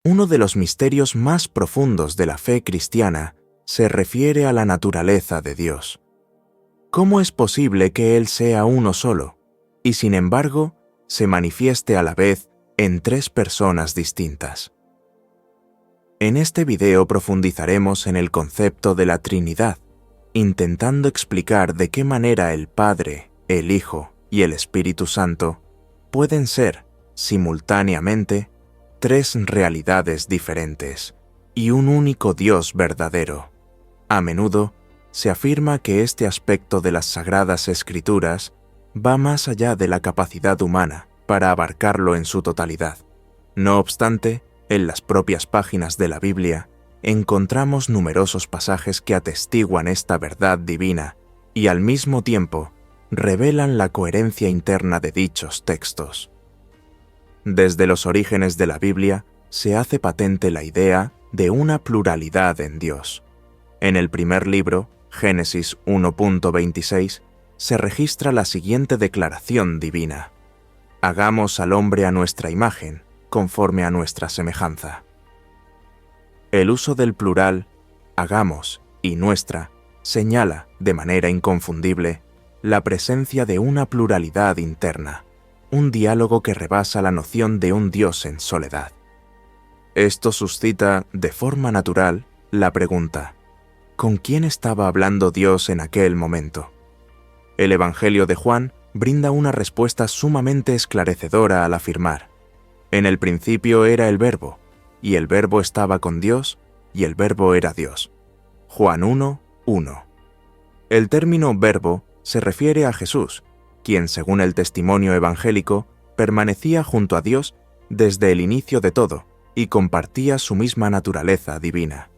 Uno de los misterios más profundos de la fe cristiana se refiere a la naturaleza de Dios. ¿Cómo es posible que Él sea uno solo y, sin embargo, se manifieste a la vez en tres personas distintas? En este video profundizaremos en el concepto de la Trinidad, intentando explicar de qué manera el Padre, el Hijo y el Espíritu Santo pueden ser, simultáneamente, tres realidades diferentes y un único Dios verdadero. A menudo se afirma que este aspecto de las Sagradas Escrituras va más allá de la capacidad humana para abarcarlo en su totalidad. No obstante, en las propias páginas de la Biblia encontramos numerosos pasajes que atestiguan esta verdad divina y al mismo tiempo revelan la coherencia interna de dichos textos. Desde los orígenes de la Biblia se hace patente la idea de una pluralidad en Dios. En el primer libro, Génesis 1.26, se registra la siguiente declaración divina: «Hagamos al hombre a nuestra imagen, conforme a nuestra semejanza». El uso del plural «hagamos» y «nuestra» señala, de manera inconfundible, la presencia de una pluralidad interna, un diálogo que rebasa la noción de un Dios en soledad. Esto suscita, de forma natural, la pregunta: ¿con quién estaba hablando Dios en aquel momento? El Evangelio de Juan brinda una respuesta sumamente esclarecedora al afirmar: «En el principio era el Verbo, y el Verbo estaba con Dios, y el Verbo era Dios». Juan 1:1. El término Verbo se refiere a Jesús, quien, según el testimonio evangélico, permanecía junto a Dios desde el inicio de todo y compartía su misma naturaleza divina.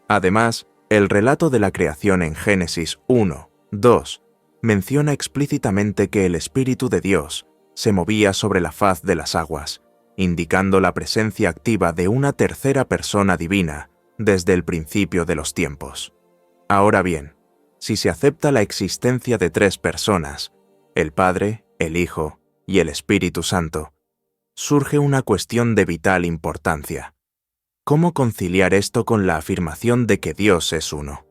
Además, el relato de la creación en Génesis 1:2 menciona explícitamente que el Espíritu de Dios se movía sobre la faz de las aguas, indicando la presencia activa de una tercera persona divina desde el principio de los tiempos. Ahora bien, si se acepta la existencia de tres personas, el Padre, el Hijo y el Espíritu Santo, surge una cuestión de vital importancia. ¿Cómo conciliar esto con la afirmación de que Dios es uno?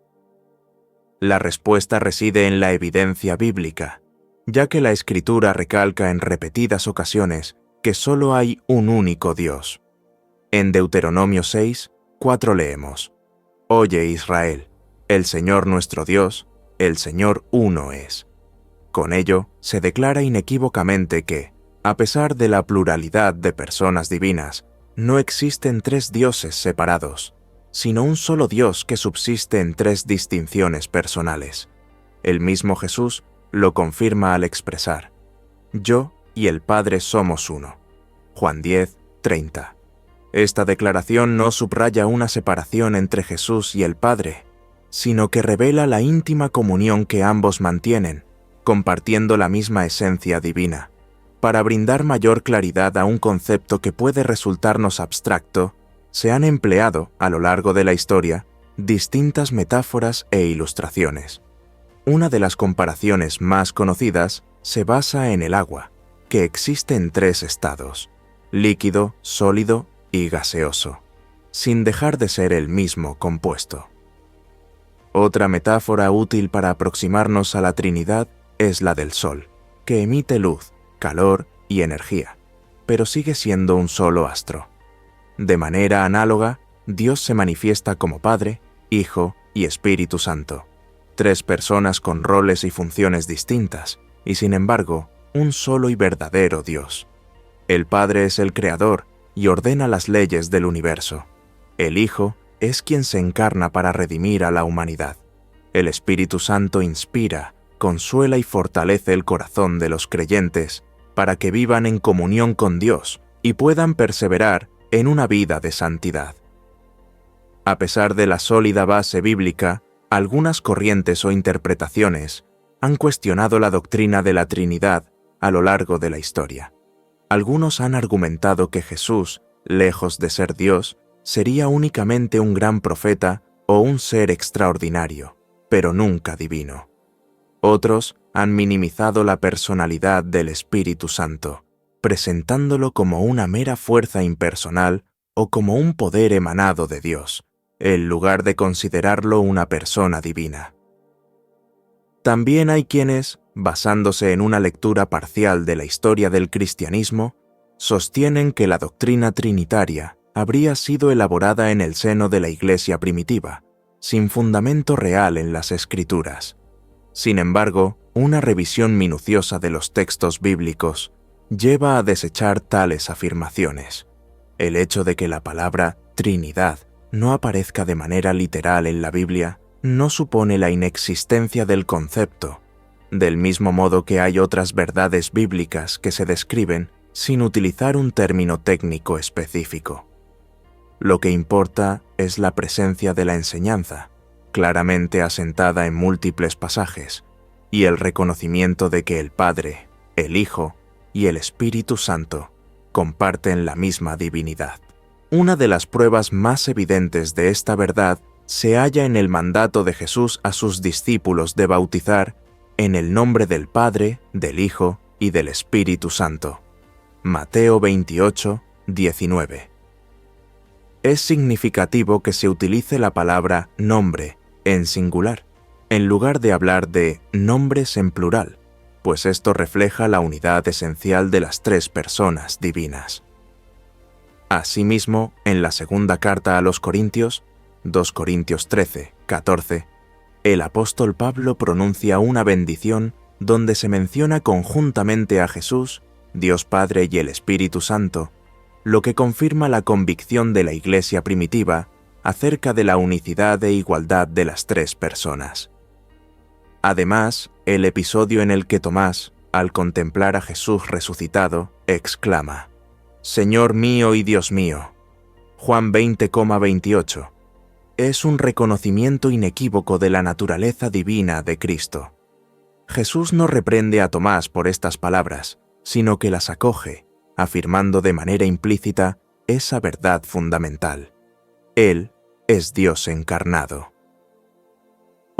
La respuesta reside en la evidencia bíblica, ya que la Escritura recalca en repetidas ocasiones que solo hay un único Dios. En Deuteronomio 6:4 leemos: «Oye Israel, el Señor nuestro Dios, el Señor uno es». Con ello, se declara inequívocamente que, a pesar de la pluralidad de personas divinas, no existen tres dioses separados, sino un solo Dios que subsiste en tres distinciones personales. El mismo Jesús lo confirma al expresar: «Yo y el Padre somos uno». Juan 10:30. Esta declaración no subraya una separación entre Jesús y el Padre, sino que revela la íntima comunión que ambos mantienen, compartiendo la misma esencia divina. Para brindar mayor claridad a un concepto que puede resultarnos abstracto, se han empleado, a lo largo de la historia, distintas metáforas e ilustraciones. Una de las comparaciones más conocidas se basa en el agua, que existe en tres estados: líquido, sólido y gaseoso, sin dejar de ser el mismo compuesto. Otra metáfora útil para aproximarnos a la Trinidad es la del Sol, que emite luz, calor y energía, pero sigue siendo un solo astro. De manera análoga, Dios se manifiesta como Padre, Hijo y Espíritu Santo, tres personas con roles y funciones distintas, y sin embargo, un solo y verdadero Dios. El Padre es el Creador y ordena las leyes del universo. El Hijo es quien se encarna para redimir a la humanidad. El Espíritu Santo inspira, consuela y fortalece el corazón de los creyentes para que vivan en comunión con Dios y puedan perseverar en una vida de santidad. A pesar de la sólida base bíblica, algunas corrientes o interpretaciones han cuestionado la doctrina de la Trinidad a lo largo de la historia. Algunos han argumentado que Jesús, lejos de ser Dios, sería únicamente un gran profeta o un ser extraordinario, pero nunca divino. Otros han minimizado la personalidad del Espíritu Santo, presentándolo como una mera fuerza impersonal o como un poder emanado de Dios, en lugar de considerarlo una persona divina. También hay quienes, basándose en una lectura parcial de la historia del cristianismo, sostienen que la doctrina trinitaria habría sido elaborada en el seno de la Iglesia primitiva, sin fundamento real en las Escrituras. Sin embargo, una revisión minuciosa de los textos bíblicos lleva a desechar tales afirmaciones. El hecho de que la palabra Trinidad no aparezca de manera literal en la Biblia no supone la inexistencia del concepto, del mismo modo que hay otras verdades bíblicas que se describen sin utilizar un término técnico específico. Lo que importa es la presencia de la enseñanza, claramente asentada en múltiples pasajes, y el reconocimiento de que el Padre, el Hijo y el Espíritu Santo comparten la misma divinidad. Una de las pruebas más evidentes de esta verdad se halla en el mandato de Jesús a sus discípulos de bautizar en el nombre del Padre, del Hijo y del Espíritu Santo. Mateo 28, 19. Es significativo que se utilice la palabra nombre en singular, en lugar de hablar de nombres en plural, pues esto refleja la unidad esencial de las tres personas divinas. Asimismo, en la segunda carta a los Corintios, 2 Corintios 13, 14, el apóstol Pablo pronuncia una bendición donde se menciona conjuntamente a Jesús, Dios Padre y el Espíritu Santo, lo que confirma la convicción de la Iglesia primitiva acerca de la unicidad e igualdad de las tres personas. Además, el episodio en el que Tomás, al contemplar a Jesús resucitado, exclama: «Señor mío y Dios mío», Juan 20,28, es un reconocimiento inequívoco de la naturaleza divina de Cristo. Jesús no reprende a Tomás por estas palabras, sino que las acoge, afirmando de manera implícita esa verdad fundamental. Él es Dios encarnado.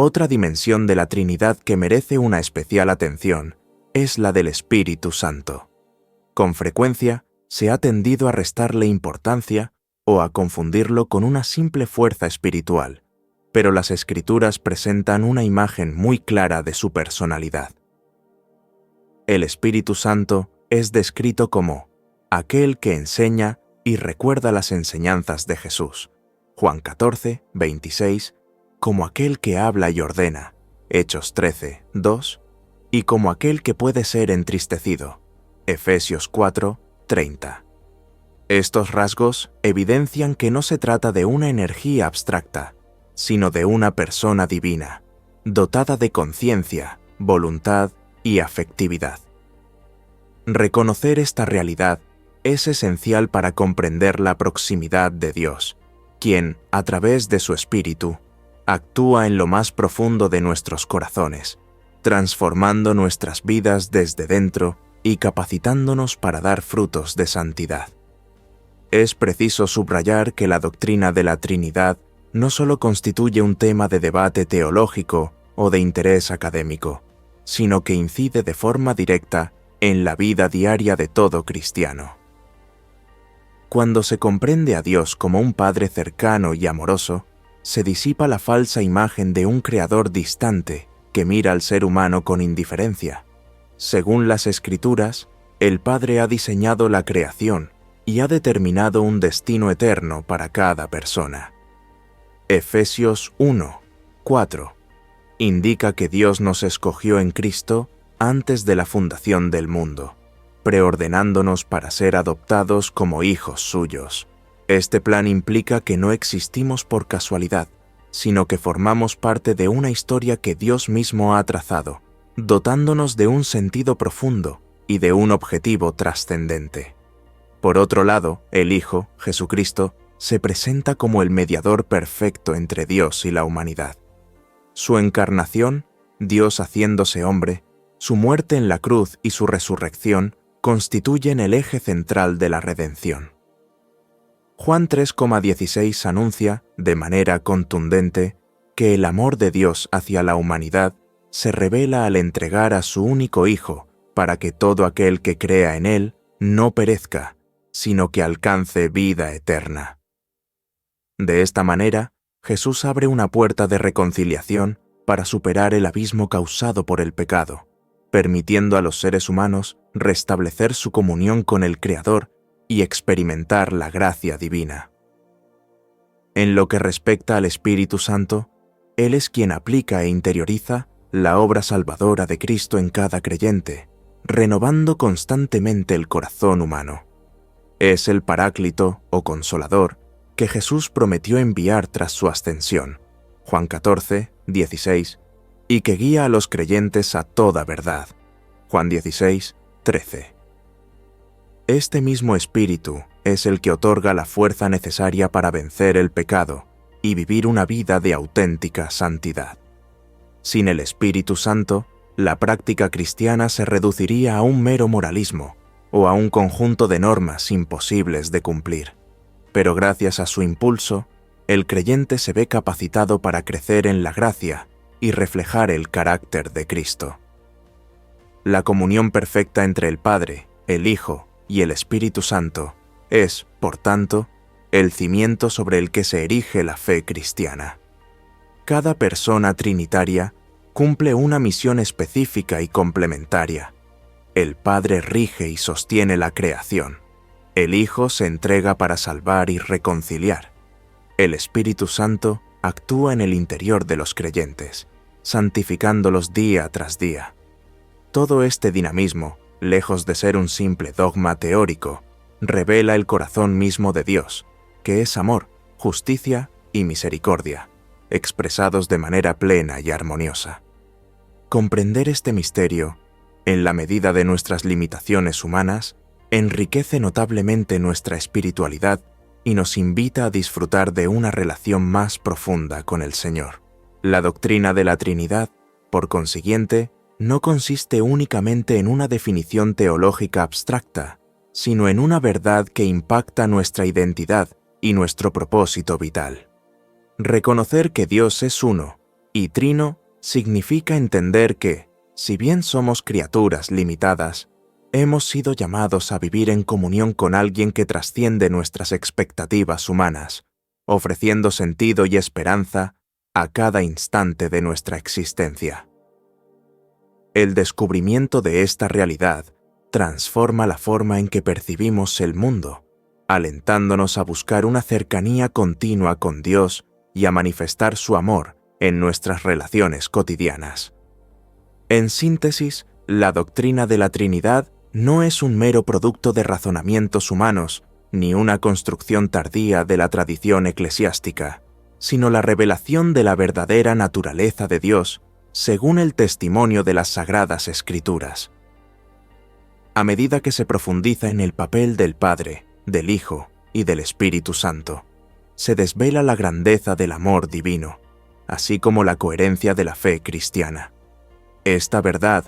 Otra dimensión de la Trinidad que merece una especial atención es la del Espíritu Santo. Con frecuencia se ha tendido a restarle importancia o a confundirlo con una simple fuerza espiritual, pero las Escrituras presentan una imagen muy clara de su personalidad. El Espíritu Santo es descrito como aquel que enseña y recuerda las enseñanzas de Jesús, Juan 14, 26, como aquel que habla y ordena, Hechos 13, 2, y como aquel que puede ser entristecido, Efesios 4, 30. Estos rasgos evidencian que no se trata de una energía abstracta, sino de una persona divina, dotada de conciencia, voluntad y afectividad. Reconocer esta realidad es esencial para comprender la proximidad de Dios, quien, a través de su Espíritu, actúa en lo más profundo de nuestros corazones, transformando nuestras vidas desde dentro y capacitándonos para dar frutos de santidad. Es preciso subrayar que la doctrina de la Trinidad no solo constituye un tema de debate teológico o de interés académico, sino que incide de forma directa en la vida diaria de todo cristiano. Cuando se comprende a Dios como un Padre cercano y amoroso, se disipa la falsa imagen de un Creador distante que mira al ser humano con indiferencia. Según las Escrituras, el Padre ha diseñado la creación y ha determinado un destino eterno para cada persona. Efesios 1, 4 indica que Dios nos escogió en Cristo antes de la fundación del mundo, preordenándonos para ser adoptados como hijos suyos. Este plan implica que no existimos por casualidad, sino que formamos parte de una historia que Dios mismo ha trazado, dotándonos de un sentido profundo y de un objetivo trascendente. Por otro lado, el Hijo, Jesucristo, se presenta como el mediador perfecto entre Dios y la humanidad. Su encarnación, Dios haciéndose hombre, su muerte en la cruz y su resurrección constituyen el eje central de la redención. Juan 3,16 anuncia, de manera contundente, que el amor de Dios hacia la humanidad se revela al entregar a su único Hijo para que todo aquel que crea en Él no perezca, sino que alcance vida eterna. De esta manera, Jesús abre una puerta de reconciliación para superar el abismo causado por el pecado, permitiendo a los seres humanos restablecer su comunión con el Creador y experimentar la gracia divina. En lo que respecta al Espíritu Santo, Él es quien aplica e interioriza la obra salvadora de Cristo en cada creyente, renovando constantemente el corazón humano. Es el Paráclito o Consolador que Jesús prometió enviar tras su ascensión, Juan 14, 16, y que guía a los creyentes a toda verdad, Juan 16, 13. Este mismo Espíritu es el que otorga la fuerza necesaria para vencer el pecado y vivir una vida de auténtica santidad. Sin el Espíritu Santo, la práctica cristiana se reduciría a un mero moralismo o a un conjunto de normas imposibles de cumplir. Pero gracias a su impulso, el creyente se ve capacitado para crecer en la gracia y reflejar el carácter de Cristo. La comunión perfecta entre el Padre, el Hijo y el Espíritu Santo es, por tanto, el cimiento sobre el que se erige la fe cristiana. Cada persona trinitaria cumple una misión específica y complementaria. El Padre rige y sostiene la creación. El Hijo se entrega para salvar y reconciliar. El Espíritu Santo actúa en el interior de los creyentes, santificándolos día tras día. Todo este dinamismo, lejos de ser un simple dogma teórico, revela el corazón mismo de Dios, que es amor, justicia y misericordia, expresados de manera plena y armoniosa. Comprender este misterio, en la medida de nuestras limitaciones humanas, enriquece notablemente nuestra espiritualidad y nos invita a disfrutar de una relación más profunda con el Señor. La doctrina de la Trinidad, por consiguiente, no consiste únicamente en una definición teológica abstracta, sino en una verdad que impacta nuestra identidad y nuestro propósito vital. Reconocer que Dios es uno y trino significa entender que, si bien somos criaturas limitadas, hemos sido llamados a vivir en comunión con alguien que trasciende nuestras expectativas humanas, ofreciendo sentido y esperanza a cada instante de nuestra existencia. El descubrimiento de esta realidad transforma la forma en que percibimos el mundo, alentándonos a buscar una cercanía continua con Dios y a manifestar su amor en nuestras relaciones cotidianas. En síntesis, la doctrina de la Trinidad no es un mero producto de razonamientos humanos ni una construcción tardía de la tradición eclesiástica, sino la revelación de la verdadera naturaleza de Dios según el testimonio de las Sagradas Escrituras. A medida que se profundiza en el papel del Padre, del Hijo y del Espíritu Santo, se desvela la grandeza del amor divino, así como la coherencia de la fe cristiana. Esta verdad,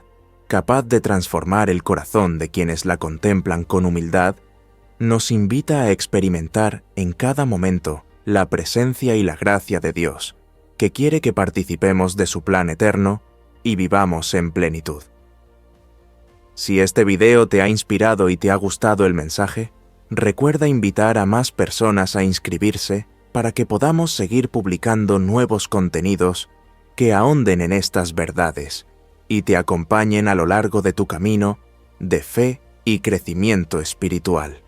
capaz de transformar el corazón de quienes la contemplan con humildad, nos invita a experimentar en cada momento la presencia y la gracia de Dios, que quiere que participemos de su plan eterno y vivamos en plenitud. Si este video te ha inspirado y te ha gustado el mensaje, recuerda invitar a más personas a inscribirse para que podamos seguir publicando nuevos contenidos que ahonden en estas verdades y te acompañen a lo largo de tu camino de fe y crecimiento espiritual.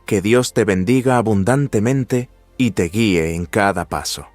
Que Dios te bendiga abundantemente y te guíe en cada paso.